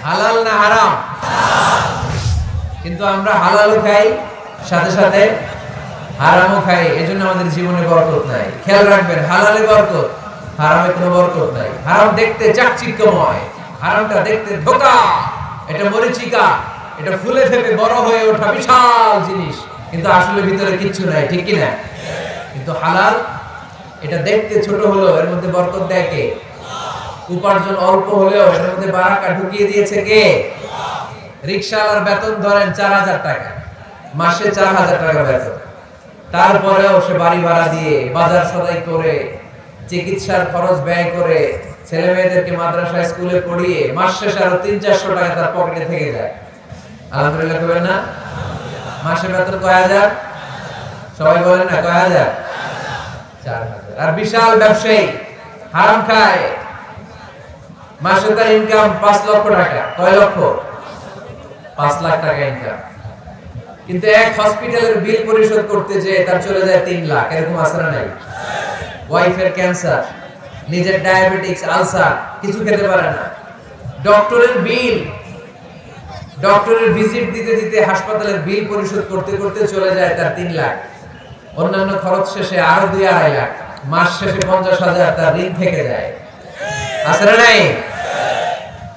হালাল না হারাম? কিন্তু আমরা হালালও খাই, সাথে সাথে হারামও খাই। এজন্য আমাদের জীবনে বরকত নাই। খেয়াল রাখবেন, হালালে বরকত, হারামে কোনো বরকত নাই। হারাম দেখতে চাকচিক্যময়, হারামটা দেখতে ধোঁকা, এটা মরিচিকা, এটা ফুলে ফেপে বড় হয়ে ওঠা বিশাল জিনিস, কিন্তু আসলে ভিতরে কিচ্ছু নাই, ঠিক কি না? কিন্তু হালাল, এটা দেখতে ছোট হলেও এর মধ্যে বরকত দেয় কে? উপার্জন অল্প হলেও এর মধ্যে বারাকা ঢুকিয়ে দিয়েছে কে? রিকশাওয়ালার বেতন ধরেন 4000 টাকা, মাসে 4000 টাকা বেতন, তারপরেও সে বাড়ি ভাড়া দিয়ে, বাজার সদাই করে, চিকিৎসার খরচ ব্যয় করে, ছেলে মেয়েদেরকে মাদ্রাসা স্কুলে পড়িয়ে মাস শেষে আরো 300-400 টাকা তার পকেটে থেকে যায়। আলহামদুলিল্লাহ কবেন না? মাসে বেতন কয় হাজার? সবাই বলেন না, কয় হাজার? 4000। আর বিশাল ব্যবসায়ী হারাম খায়, মাসে তার ইনকাম 5 লক্ষ টাকা। কয় লক্ষ? 5 লাখ টাকা ইনকাম। কিন্তু এক হসপিটালের বিল পরিশোধ করতে যে তার চলে যায় 3 লাখ। এরকম আছে না নাই? ওয়াইফের ক্যান্সার, নিজের ডায়াবেটিক্স, আলসার, কিছু খেতে পারে না। ডক্টরের বিল, ডক্টরের ভিজিট দিতে দিতে হাসপাতালের বিল পরিশোধ করতে করতে চলে যায় তার 3 লাখ। অন্যান্য খরচ শেষে আরো 2-2.5 লাখ। মাস শেষে 50,000 তার ঋণ থেকে যায়। আছে না নাই?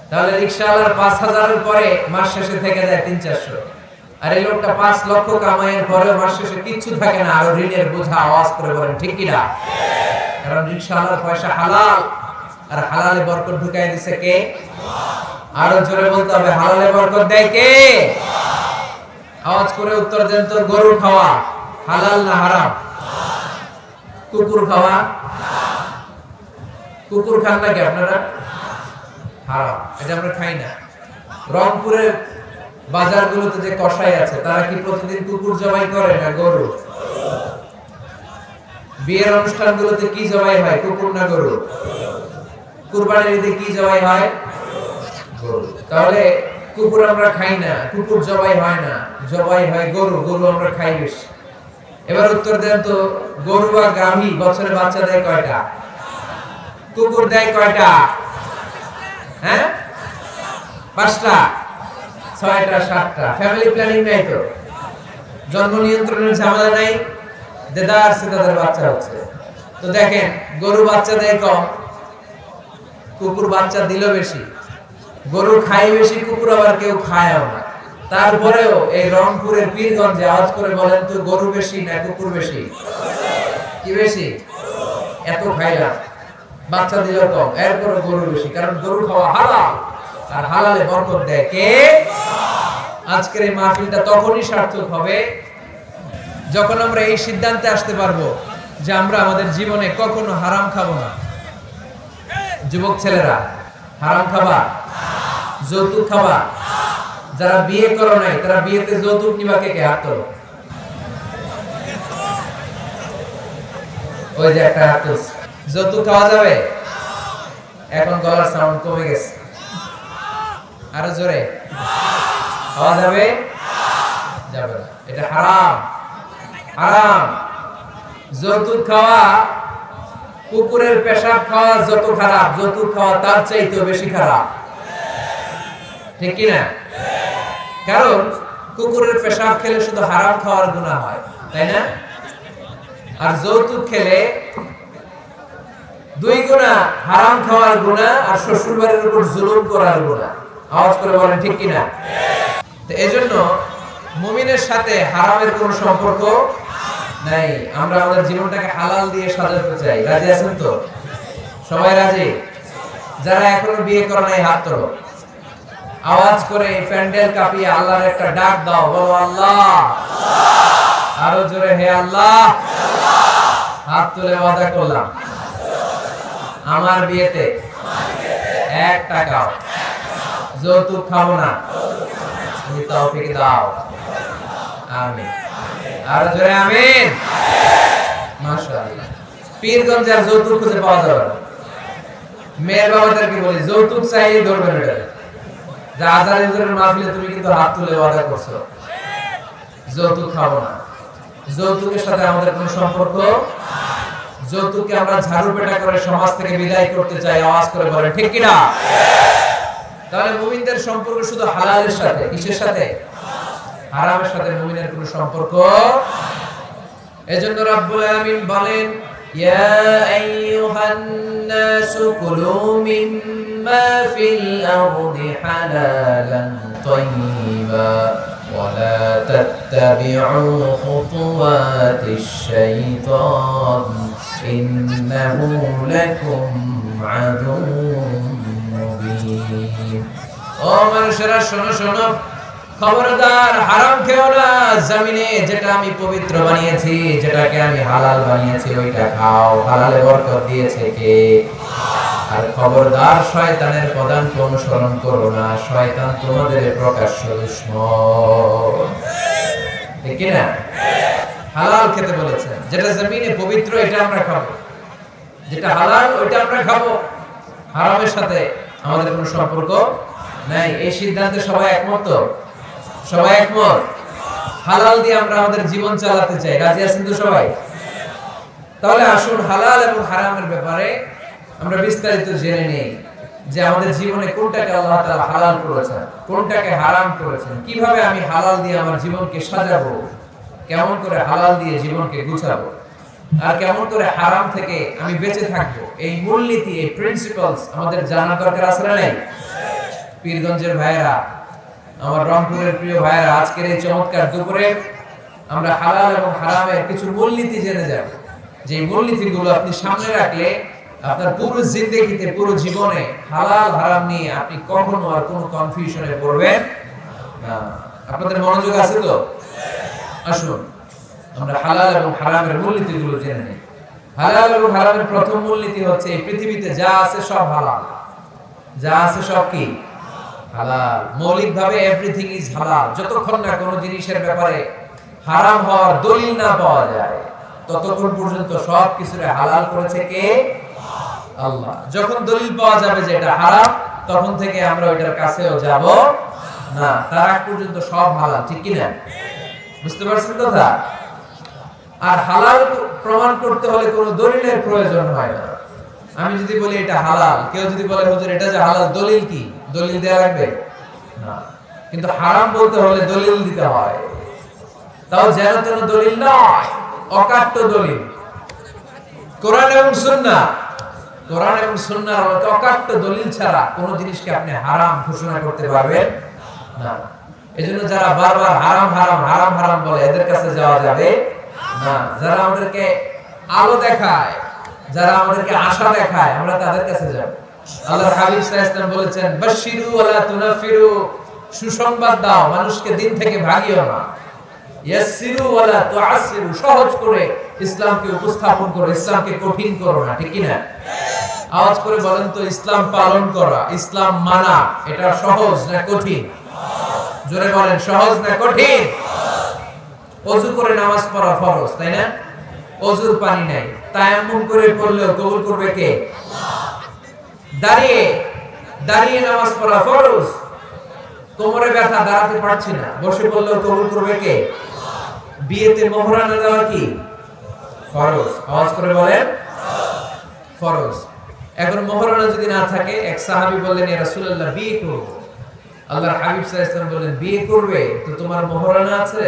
তাহলে রিকশাওয়ালার 5,000 এর পরে মাস শেষে থেকে যায় 300-400। আর এই লোকটা 5 লক্ষ কামাইয়ের পরে মাস শেষে কিচ্ছু থাকে না, আরো ঋণের বোঝা। আওয়াজ করে বলেন ঠিক কি না? কারণ রিকশাওয়ালার পয়সা হালাল, আর হালালে বরকত ঢুকাই দিছে কে? আরো জোরে বলতে হবে, হালালে বরকত দেয় কে? আওয়াজ করে উত্তর দেন তো। গরু খাওয়া হালাল না হারাম? কুকুর খাওয়া? কুকুর খান নাকি আপনারা? হারাম, এটা আমরা খাই না। রংপুরের বাজারগুলোতে যে কসাই আছে, তারা কি প্রতিদিন কুকুর জবাই করে না গরু? বিয়ের অনুষ্ঠানগুলোতে কি জবাই হয়, কুকুর না গরু? কুরবানির ঈদে কি জবাই হয়? গরু। তাহলে কুকুর আমরা খাই না, কুকুর জবাই হয় না, জবাই হয় গরু। গরু আমরা খাই বেশি। এবার উত্তর দেন তো, গরু বা গাভী বছরে বাচ্চা দেয় কয়টা? কুকুর দেয় কয়টা? হ্যাঁ, 5টা, 6টা, 7টা। ফ্যামিলি প্ল্যানিং নাই তো, জন্ম নিয়ন্ত্রণের ঝামেলা নাই, দেদার সেদাদের বাচ্চা হচ্ছে। তো দেখেন, গরু বাচ্চা দেয় কম, কুকুর বাচ্চা দিল বেশি। গরু খায় বেশি, কুকুর আবার কেউ খায়ও না। তারপরেও এই রংপুরের পীরগঞ্জে আওয়াজ করে বলেন তো, গরু বেশি না কুকুর বেশি? কি বেশি? এত খাইলাম, বাচ্চা দিল কম, এরপরে গরু বেশি। কারণ গরু খাওয়া হালাল, আর হালালে বরকত দেয় কে? আজকের এই মাহফিলটা তখনই সার্থক হবে যখন আমরা এই সিদ্ধান্তে আসতে পারবো যে আমরা আমাদের জীবনে কখনো হারাম খাবো না। যুবক ছেলেরা, হারাম খাবা? যৌতুক খাবা? যারা বিয়ে করো নাই, তারা বিয়েতে যৌতুক নিবা কে? হাত তোলো। ওই যে একটা হাত তুলছে। যৌতুক খাওয়া যাবে? এখন গলার সাউন্ড কমে গেছে, আরো জোরে খাওয়া যাবে? যাবে না, এটা হারাম। হারাম। যৌতুক খাওয়া, কুকুরের পেশাব খাওয়া যত খারাপ, যৌতুক খাওয়া তার চাইতেও বেশি খারাপ, ঠিক কি না? কারণ কুকুরের পেশাব খেলে শুধু হারাম খাওয়ার গুনাহ হয়, তাই না? আর যৌতুক খেলে 2 গুনাহ, হারাম খাওয়ার গুনাহ আর শ্বশুর বাড়ির উপর জুলুম করার গুনাহ। আওয়াজ করে বলেন ঠিক কি না? তো এজন্য মুমিনের সাথে হারামের কোনো সম্পর্ক নাই। আমরা আমাদের জীবনটাকে হালাল দিয়ে সাজাতে চাই। রাজি আছেন তো? সবাই রাজি? যারা এখনো বিয়ে করে নাই হাত তোলো। আওয়াজ করে প্যান্ডেল কাঁপিয়ে আল্লাহর একটা ডাক দাও, বলো আল্লাহ। আরো জোরে, হে আল্লাহ। হাত তুলে ওয়াদা করলাম, আমার বিয়েতে 1 টাকাও যৌতুক খাবো না। তুমি তৌফিক দাও, আমিন। আরো জোরে আমিন। মাশাআল্লাহ। পীরগঞ্জের যৌতুক খুঁজে পাওয়া যাবে না। মেয়ের বাবাদেরকে বলি, যৌতুক চাইলে ধরবেন এটা। যে আজারে হুজুরের মাহফিলে তুমি কিন্তু হাত তুলে ওয়াদা করছো, যৌতুক খাবো না। যৌতুকের সাথে আমাদের কোনো সম্পর্ক। যৌতুককে আমরা ঝাড়ু পেটা করে সমাজ থেকে বিদায় করতে চাই। আওয়াজ করে বলেন ঠিক কিনা? তাহলে মুমিনদের সম্পর্ক শুধু হালালের সাথে, কিসের সাথে? হারামের সাথে মুমিনের কোনো সম্পর্ক। এজন্য রাব্বুল আলামিন বলেন, ইয়া আইয়ুহান নাসু কুলু মিম্মা ফিল আরদি হালালান তাইয়্যিবা ওয়া লা তাত্তাবিউ খুতুওয়াতিশ শাইতান ইন্নাহু লাকুম আদুউম মুবিন। ও মানুষেরা, শোনো শোনো, খবরদার হারাম খেও না। জমিনে যেটা আমি পবিত্র বানিয়েছি, যেটাকে আমি হালাল বানিয়েছি, ওইটা খাও। হালালে বরকত দিয়েছে কে? আর খবরদার শয়তানের পদাঙ্ক অনুসরণ করো না, শয়তান তোমাদের প্রকাশ্য দুশমন। ঠিক কি না? হালাল খেতে বলেছেন, যেটা জমিনে পবিত্র এটা আমরা খাবো, যেটা হালাল ওইটা আমরা খাবো। হারামের সাথে আমাদের কোনো সম্পর্ক নাই। এই সিদ্ধান্তে সবাই একমত তো? সবাই একমত? হালাল দিয়ে আমরা আমাদের জীবন চালাতে চাই, রাজি আছেন তো সবাই? তাহলে আসুন হালাল এবং হারামের ব্যাপারে আমরা বিস্তারিত জেনে নেই, যে আমাদের জীবনে কোনটাকে আল্লাহ তাআলা হালাল করেছেন, কোনটাকে হারাম করেছেন, কিভাবে আমি হালাল দিয়ে আমার জীবনকে সাজাবো, কেমন করে হালাল দিয়ে জীবনকে গুছাবো, আর কেমন করে হারাম থেকে আমি বেঁচে থাকবো। এই মূলনীতি, এই প্রিন্সিপালস আমাদের জানার দরকার আছে না নাই? পীরগঞ্জের ভাইয়েরা, আমার রংপুরের প্রিয় ভাইয়েরা, আজকের এই চমৎকার দুপুরে আমরা হালাল এবং হারামের কিছু মূলনীতি জেনে যাব, যে মূলনীতিগুলো আপনি সামনে রাখলে আপনার পুরো জিন্দেগিতে, পুরো জীবনে হালাল হারাম নিয়ে আপনি কখনো আর কোনো কনফিউশনে পড়বেন না। আপনাদের মনোযোগ আছে তো? আসুন আমরা হালাল এবং হারামের মূলনীতিগুলো জেনে নিই। হালাল এবং হারামের প্রথম মূলনীতি হচ্ছে, এই পৃথিবীতে যা আছে সব হালাল। যা আছে সব কি? হালাল। মৌলিকভাবে এভরিথিং ইজ হালাল। যতক্ষণ না কোনো জিনিসের ব্যাপারে হারাম হওয়ার দলিল না পাওয়া যায়, ততক্ষণ পর্যন্ত সব কিছুরে হালাল করেছে কে? আল্লাহ। যখন দলিল পাওয়া যাবে যে এটা হারাম, তখন থেকে আমরা ওইটার কাছেও যাব না। তার আগ পর্যন্ত সব হালাল। ঠিক কি না? বুঝতে পারছেন কথা? আর হালাল প্রমাণ করতে হলে কোনো দলিলের প্রয়োজন হয় না। আমি যদি বলি এটা হালাল, কেউ যদি বলে হুজুর এটা যে হালাল, দলিল কি? দলিল দেয়া লাগবে না। কিন্তু হারাম বলতে হলে দলিল দিতে হয়, তাও যেন তেন দলিল নয়, অকাট্য দলিল। কোরআন এবং সুন্নাহ, কোরআন এবং সুন্নাহর আলোকে অকাট্য দলিল ছাড়া কোনো জিনিসকে আপনি হারাম ঘোষণা করতে পারবেন না। এজন্য যারা বারবার হারাম হারাম হারাম হারাম বলে, এদের কাছে যাওয়া যাবে না। যারা আমাদেরকে আলো দেখায়, যারা আমাদেরকে আশা দেখায়, আমরা তাদের কাছে যাব। আল্লাহর হাবিব সাল্লাল্লাহু আলাইহি ওয়াসাল্লাম বলেছেন, বাশশিরু ওয়ালা তুনাফিরু, সুসংবাদ দাও, মানুষকে দিন থেকে ভাগিও না। ইয়াসসিরু ওয়ালা তুআসসিরু, সহজ করে ইসলামকে উপস্থাপন করো, ইসলামকে কঠিন করো না। ঠিক কি না? আওয়াজ করে বলেন তো, ইসলাম পালন করা, ইসলাম মানা, এটা সহজ না কঠিন? জোরে বলেন, সহজ না কঠিন? ওযু করে নামাজ পড়া ফরজ, তাই না? ওযুর পানি নাই, তায়াম্মুম করে পড়লেও কবুল করবে কে? দাঁড়িয়ে দাঁড়িয়ে নামাজ পড়া ফরজ। কোমরে ব্যথা, দাঁড়াতে পারছি না, বসে পড়লেও কবুল করবে কে? বিয়েতে মোহরানা দেওয়া কি ফরজ? আওয়াজ করে বলেন, ফরজ। এখন মোহরানা যদি না থাকে, এক সাহাবী বললেন, ইয়া রাসূলুল্লাহ, বিয়ে করব। আল্লাহর হাবিব সাল্লাল্লাহু আলাইহি ওয়াসাল্লাম বললেন, বিয়ে করবে তো তোমার মোহরানা আছে?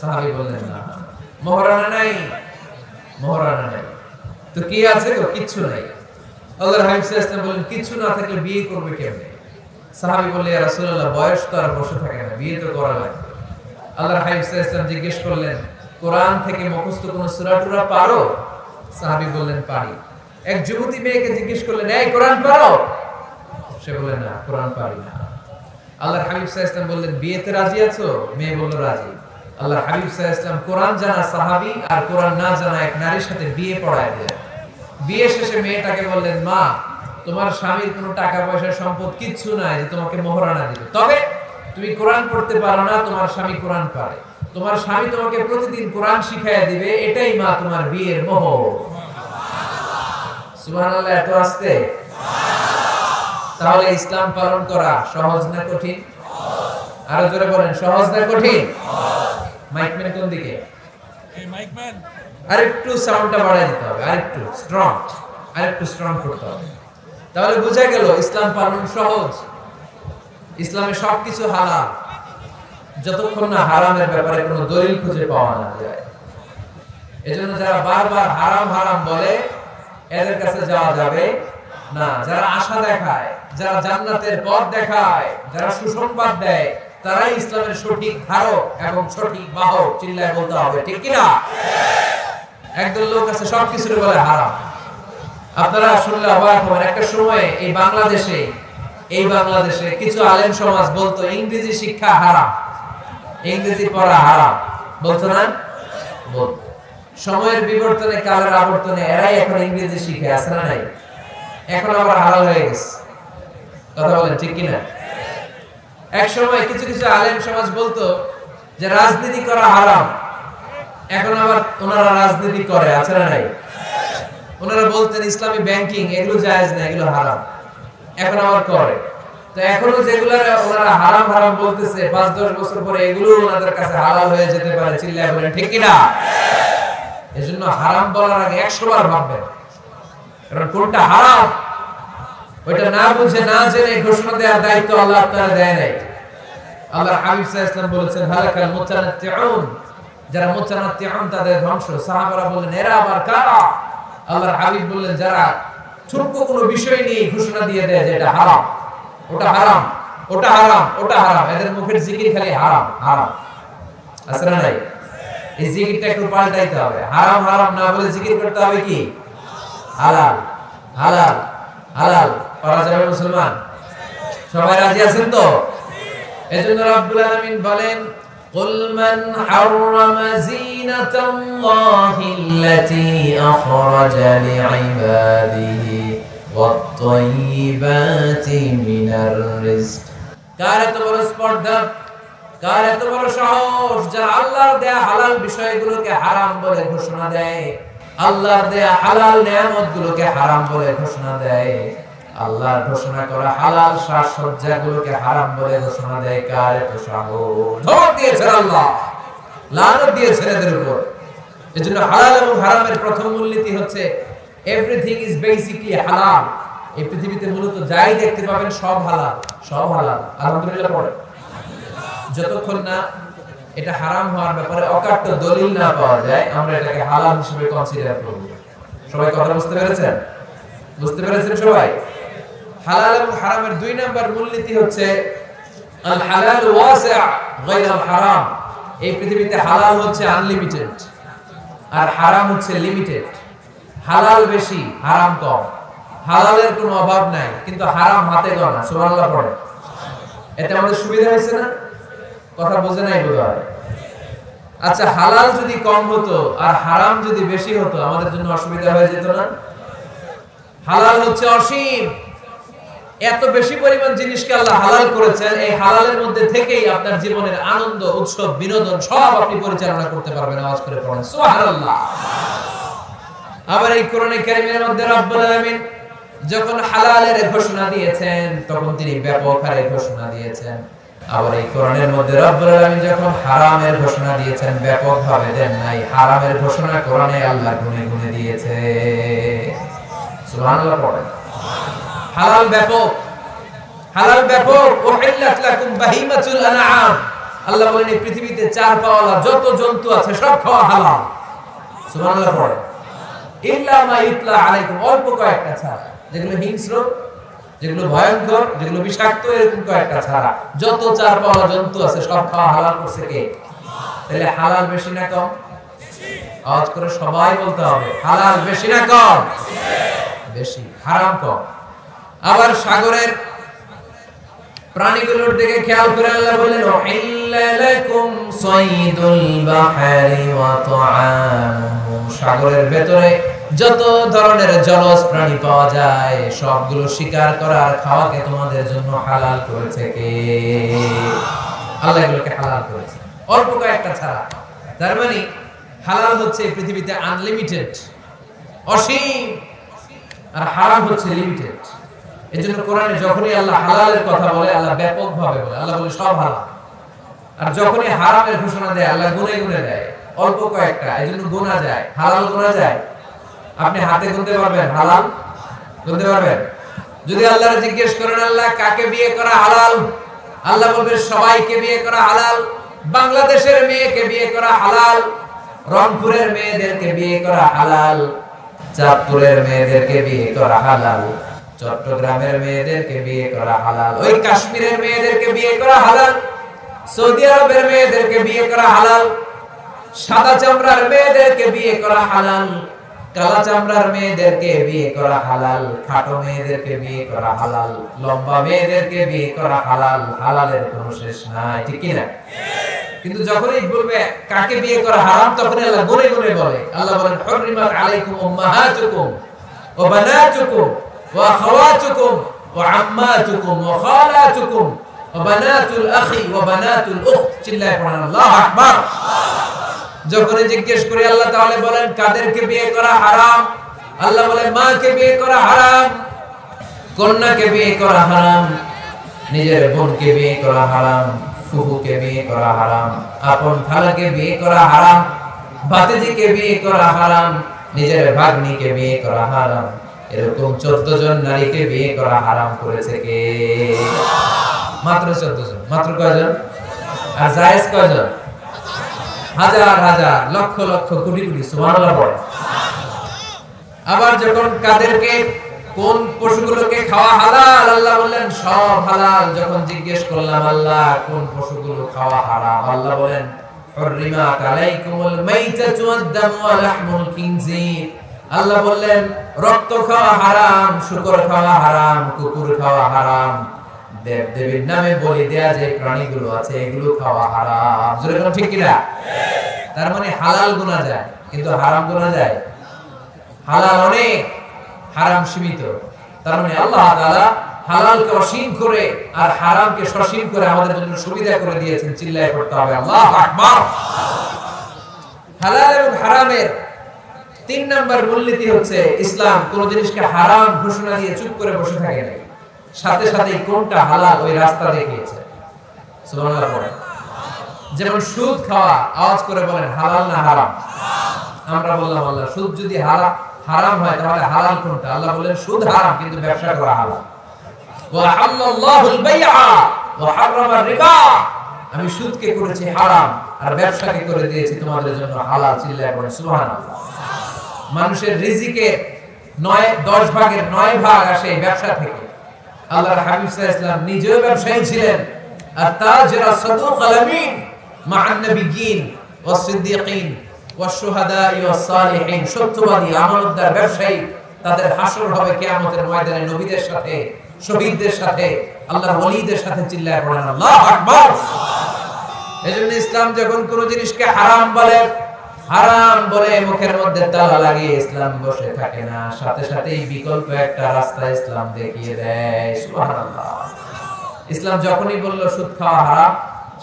সাহাবী বললেন, না, মোহরানা নাই। মোহরানা নাই তো কি আছে? তো কিচ্ছু নাই। আল্লাহর হাবিব সাল্লাল্লাহু আলাইহি ওয়াসাল্লাম বললেন, কিচ্ছু না থাকলে বিয়ে করবে কেমনে? সাহাবী বললেন, ইয়া রাসূলুল্লাহ, বয়স তো আর বসে থাকে না, বিয়ে তো করা লাগবে। আল্লাহর হাবিব সাল্লাল্লাহু আলাইহি ওয়াসাল্লাম জিজ্ঞেস করলেন, কোরআন থেকে মুখস্থ কোন সূরা টুরা পারো? সাহাবী বললেন, পারি। এক যুবতী মেয়েকে জিজ্ঞেস করলেন, এই কোরআন পারো? সে বললেন, না, কোরআন পারি না। আল্লাহর হাবিব সাল্লাল্লাহু আলাইহি ওয়াসাল্লাম বললেন, বিয়েতে রাজি আছো? মেয়ে বলল, রাজি। আল্লাহর হাবিব সাল্লাল্লাহু আলাইহি ওয়াসাল্লাম কোরআন জানা সাহাবী আর কোরআন না জানা এক নারীর সাথে বিয়ে পড়ায় দিলেন। বিয়ে শেষে মেয়েটাকে বললেন, মা, তোমার স্বামীর কোনো টাকা পয়সা সম্পদ কিচ্ছু নাই যে তোমাকে মোহরানা দিবে, তবে তুমি কোরআন পড়তে পারো না, তোমার স্বামী কোরআন পারে, তোমার স্বামী তোমাকে প্রতিদিন কোরআন শিখাইয়া দিবে, এটাই মা তোমার বিয়ের মোহর। সুবহানাল্লাহ, এত আস্তে। তাহলে ইসলাম পালন করা সহজ না কঠিন? আরো জোরে বলেন, সহজ না কঠিন? মাইকম্যান কোন দিকে? আরেকটু সাউন্ডটা বাড়াই দিতে হবে, আরেকটু স্ট্রং করতে হবে। তাহলে বোঝা গেল ইসলাম পালন সহজ। ইসলামে সবকিছু হালাল যতক্ষণ না হারামের ব্যাপারে কোনো দলিল খুঁজে পাওয়া না যায়। এজন্য যারা বারবার হারাম হারাম বলে এদের কাছে যাওয়া যাবে না। যারা আশা দেখায়, যারা জান্নাতের পথ দেখায়, যারা সুসংবাদ দেয়, তারাই ইসলামের সঠিক ধারক এবং সঠিক বাহক। চিল্লায় বলতে হবে ঠিক কিনা? একদল লোক আছে সবকিছু বলে হারাম। আপনারা শুনলে অবাক হবেন, একটা সময় এই বাংলাদেশে কিছু আলেম সমাজ বলতো ইংরেজি শিক্ষা হারাম, ইংরেজি পড়া হারাম, বলতো না? বলতো। সময়ের বিবর্তনে, কালের আবর্তনে এরাই এখন ইংরেজি শিখে, আছে না নাই? এখন আবার হালাল হয়ে গেছে। কথা বলেন ঠিক কিনা? এক সময় কিছু কিছু আলেম সমাজ বলতো যে রাজনীতি করা হারাম, এখন আবার ওনারা রাজনীতি করে, আছে না নাই? ওনারা বলতেন ইসলামী ব্যাংকিং এগুলো জায়েজ না, এগুলো হারাম, এখন আবার করে। তো এখনো যেগুলো ওনারা হারাম হারাম বলতেছে, 5-10 বছর পরে এগুলো ওনাদের কাছে হালাল হয়ে যেতে পারে। চিল্লায় বলেন ঠিক কিনা? এজন্য হারাম বলার আগে 100 বার ভাববেন, কারণ কোনটা হারাম ওইটা না বুঝে না জেনে ঘোষণা দেওয়ার দায়িত্ব আল্লাহ আপনারা দেয় নাই। আল্লাহর হাবিব সাল্লাল্লাহু আলাইহি ওয়াসাল্লাম বলেছেন হালাকাল মুতানাত্তিউন, যারা মুতানাত্তিউন তাদের ধ্বংস। সাহাবারা বললেন এরা আবার কারা? আল্লাহর হাবিব বললেন যারা ছোট্ট কোনো বিষয় নিয়ে ঘোষণা দিয়ে দেয় যে এটা হারাম, ওটা হারাম, ওটা হারাম, ওটা হারাম, এদের মুখের জিকির খালি হারাম হারাম, আছে না নাই? এই জিকিরটা একটু পাল্টাইতে হবে। হারাম হারাম না বলে জিকির করতে হবে কি হালাল হালাল হালাল। পারা যাবে মুসলমান? সবাই রাজি আছেন তো? এজন্য রব্বুল আলামিন বলেন قل من حرم زينة الله التي أخرج لعباده والطيبات من الرزق। কার এত বড় স্পর্ধা, কার এত বড় সাহস যারা আল্লাহর দেয়া হালাল বিষয়গুলোকে হারাম বলে ঘোষণা দেয়, আল্লাহর দেয়া হালাল নিয়ামতগুলোকে হারাম বলে ঘোষণা দেয়, আল্লাহর ঘোষণা করা হালাল সাজসজ্জাগুলোকে হারাম বলে ঘোষণা দেয়। কার এত সাহস? ধমক দিয়েছেন আল্লাহ, লানত দিয়েছেন এদের উপর। এজন্য হালাল এবং হারামের প্রথম মূলনীতি হচ্ছে এভরিথিং ইজ বেসিক্যালি হালাল। এই পৃথিবীতে মূলত যাই দেখতে পাবেন সব হালাল, সব হালাল। আলহামদুলিল্লাহ পড়ে। যতক্ষণ না এটা হারাম হওয়ার ব্যাপারে অকাট্য দলিল না পাওয়া যায়, আমরা এটাকে হালাল হিসেবে কনসিডার করব। সবাই কথা বুঝতে পেরেছেন? বুঝতে পেরেছেন সবাই? হালাল এবং হারামের 2 নাম্বার মূলনীতি হচ্ছে আল হালাল ওয়াসি' গায়র আল হারাম। এই পৃথিবীতে হালাল হচ্ছে আনলিমিটেড আর হারাম হচ্ছে লিমিটেড। হালাল বেশি, হারাম কম। হালালের কোনো অভাব নাই, কিন্তু হারাম হাতে গোনা। সুবহানাল্লাহ পড়ে। এতে আমাদের সুবিধা হয়েছে না? কথা বোঝে নাই বোধহয়। আচ্ছা, হালাল যদি কম হতো আর হারাম যদি বেশি হতো আমাদের জন্য অসুবিধা হয়ে যেত না? হালাল হচ্ছে অসীম, এত বেশি পরিমাণ জিনিসকে আল্লাহ হালাল করেছেন। এই হালালের মধ্যে থেকেই আপনার জীবনের আনন্দ, উৎসব, বিনোদন সব আপনি পরিচালনা করতে পারবেন। আওয়াজ করে পড়েন সুবহানাল্লাহ। আবার এই কোরআনে কারীমের মধ্যে রব্বুল আলামিন যখন হালালের ঘোষণা দিয়েছেন তখন তিনি ব্যাপক হারে ঘোষণা দিয়েছেন। আবার এই কোরআনের মধ্যে রব্বুল আলামিন যখন হারামের ঘোষণা দিয়েছেন ব্যাপকভাবে দেন নাই। হারামের ঘোষণা কোরআনে আল্লাহ গুনে গুনে দিয়েছে। সুবহানাল্লাহ পড়েন। হালাল ব্যাপক, হালাল ব্যাপক। উহিল্লাত লাকুম বাহিমাতুল আনআম। আল্লাহ বলেন এই পৃথিবীতে চার পাওয়ালা যত জন্তু আছে সব খাওয়া হালাল। সুবহানাল্লাহ পড়েন। ইল্লা মা ইতলা আলাইকুম, অল্প কয়েকটা ছাড়া, যেগুলো হিংস্র, যেগুলো ভয়ঙ্কর, যেগুলো বিষাক্ত, এরকম কয়েকটা ছাড়া যত চার পাওয়ালা জন্তু আছে সব খাওয়া হালাল করছে কে? তাহলে হালাল বেশি না কম? আওয়াজ করে সবাই বলতে হবে, হালাল বেশি না কম? বেশি। হারাম কম। আবার সাগরের প্রাণীগুলোর দিকে খেয়াল করে আল্লাহ বলেন উহিল্লা লাকুম সাইদুল বাহরি ওয়া তুআমুহু। সাগরের ভেতরে যত ধরনের জলজ প্রাণী পাওয়া যায় সবগুলো শিকার করা আর খাওয়াকে তোমাদের জন্য হালাল করেছে কে? আল্লাহ এগুলোকে হালাল করেছে, অল্প কয়েকটা ছাড়া। তার মানে হালাল হচ্ছে পৃথিবীতে আনলিমিটেড, অসীম, আর হারাম হচ্ছে লিমিটেড। এজন্য কোরআনে যখনই আল্লাহ হালালের কথা বলে আল্লাহ ব্যাপকভাবে বলে। আল্লাহ বলে সব হালাল। আর যখনই হারামের ঘোষণা দেয় আল্লাহ গুনে গুনে দেয়, অল্প কয়েকটা। এজন্য গোনা যায়, হালাল গোনা যায়। আপনি হাতে গুনতে পারবেন হালাল? গুনতে পারবেন? যদি আল্লাহর জিজ্ঞেস করেন আল্লাহ কাকে বিয়ে করা হালাল, আল্লাহ বলবে সবাইকে বিয়ে করা হালাল, বাংলাদেশের মেয়েকে বিয়ে করা হালাল, রংপুরের মেয়েদেরকে বিয়ে করা হালাল, চাঁদপুরের মেয়েদেরকে বিয়ে করা হালাল, চট্টগ্রামের মেয়েদেরকে বিয়ে করা হালাল, ওই কাশ্মীরের মেয়েদেরকে বিয়ে করা হালাল, সৌদি আরবের মেয়েদেরকে বিয়ে করা হালাল, সাদা চামড়ার মেয়েদেরকে বিয়ে করা হালাল, কালা চামড়ার মেয়েদেরকে বিয়ে করা হালাল, খাটো মেয়েদেরকে বিয়ে করা হালাল, লম্বা মেয়েদেরকে বিয়ে করা হালাল। হালালের কোনো শেষ নাই, ঠিক কি না? কিন্তু যখনই বলবে কাকে বিয়ে করা হারাম, তখন আল্লাহ গুনে গুনে বলে। আল্লাহ বলেন হুররিমাত আলাইকুম উম্মাহাতুকুম ওয়া বানাতুকুম ওয়া আখাওয়াতুকুম ওয়া আম্মাতুকুম ওয়া খালাতুকুম ওয়া বানাতুল আখি ওয়া বানাতুল উখত। চিল্লায়ে পড়েন আল্লাহু আকবার। যখন জিজ্ঞেস করি আল্লাহ তাআলা বলেন কাদেরকে বিয়ে করা হারাম, আল্লাহ বলেন মাকে বিয়ে করা হারাম, কন্যাকে বিয়ে করা হারাম, নিজের বোনকে বিয়ে করা হারাম, ফুফুকে বিয়ে করা হারাম, আপন খালাকে বিয়ে করা হারাম, ভাতিজিকে বিয়ে করা হারাম, নিজের ভাগ্নিকে বিয়ে করা হারাম। এরকম 14 জন নারীকে বিয়ে করা হারাম করেছে কে? মাত্র 14 জন। মাত্র কয়জন? আর জায়েজ কয়জন? হাজার হাজার, লক্ষ লক্ষ, কোটি কোটি। সুবহানাল্লাহ পড়ে। আবার যখন কাদেরকে, কোন পশুগুলোকে খাওয়া হালাল, আল্লাহ বললেন সব হালাল। যখন জিজ্ঞেস করলাম আল্লাহ কোন পশুগুলো খাওয়া হারাম, আল্লাহ বলেন হুররিমাত আলাইকুমুল মাইতাতু ওয়াদ-দামু ওয়া লাহমুল খিনজির। আল্লাহ বললেন রক্ত খাওয়া হারাম, শূকর খাওয়া হারাম, কুকুর খাওয়া হারাম, দেব দেবীর নামে বলি দেয়া যে প্রাণীগুলো আছে এগুলো খাওয়া হারাম। জোরে কোন ঠিক কি না? তার মানে হালাল গুনাহ যায় কিন্তু হারাম গুনাহ যায়। হালাল অনেক, হারাম সীমিত। তার মানে আল্লাহ তাআলা হালালকে অসীম করে আর হারামকে সসীম করে আমাদের জন্য সুবিধা করে দিয়েছেন। চিল্লায়ে পড়তে হবে আল্লাহু আকবার। হালাল এবং হারামের 3 নাম্বার মূলনীতি হচ্ছে ইসলাম কোন জিনিসকে হারাম ঘোষণা দিয়ে চুপ করে বসে থাকে না, সাথে সাথে কোনটা হালাল ওই রাস্তা দেখিয়েছে। সুবহানাল্লাহ পড়ে। যেমন সুদ খাওয়া, আওয়াজ করে বলেন হালাল না হারাম? আমরা বললাম আল্লাহ সুদ যদি হারাম হয় তাহলে হালাল কোনটা? আল্লাহ বলেন সুদ হারাম কিন্তু ব্যবসা করা হালাল। ওয়া হাল্লাল্লাহুল বাইআ ওয়া হারামার রিবা। আমি সুদকে করেছি হারাম আর ব্যবসাকে করে দিয়েছি তোমাদের জন্য হালাল। চিল্লায়ে পড়েন সুবহানাল্লাহ। মানুষের রিজিকে 10 ভাগের 9 ভাগ আসে ব্যবসা থেকে। আল্লাহর হাবিব সাল্লাল্লাহু আলাইহি ওয়াসাল্লাম নিজেও ব্যবসায়ী ছিলেন। আত-তাজিরা সাদুকাল আমিন মা'আন নাবিয়্যিন ওয়াস সিদ্দিকিন ওয়াস শুহাদা'i ওয়াস সালিহিন। সত্যবাদী আমানতদার ব্যবসায়ী, তাদের হাসর হবে কিয়ামতের ময়দানে নবীদের সাথে, শহীদদের সাথে, আল্লাহর ওলিদের সাথে। চিল্লায়ে পড়েন আল্লাহু আকবার। এজন্য ইসলাম যখন কোন জিনিসকে হারাম বলে মুখের মধ্যে তালা লাগিয়ে ইসলাম বসে থাকে না, সাথে সাথেই বিকল্প একটা রাস্তা ইসলাম দেখিয়ে দেয়। সুবহানাল্লাহ। ইসলাম যখনই বলল সুদ খাওয়া হারাম,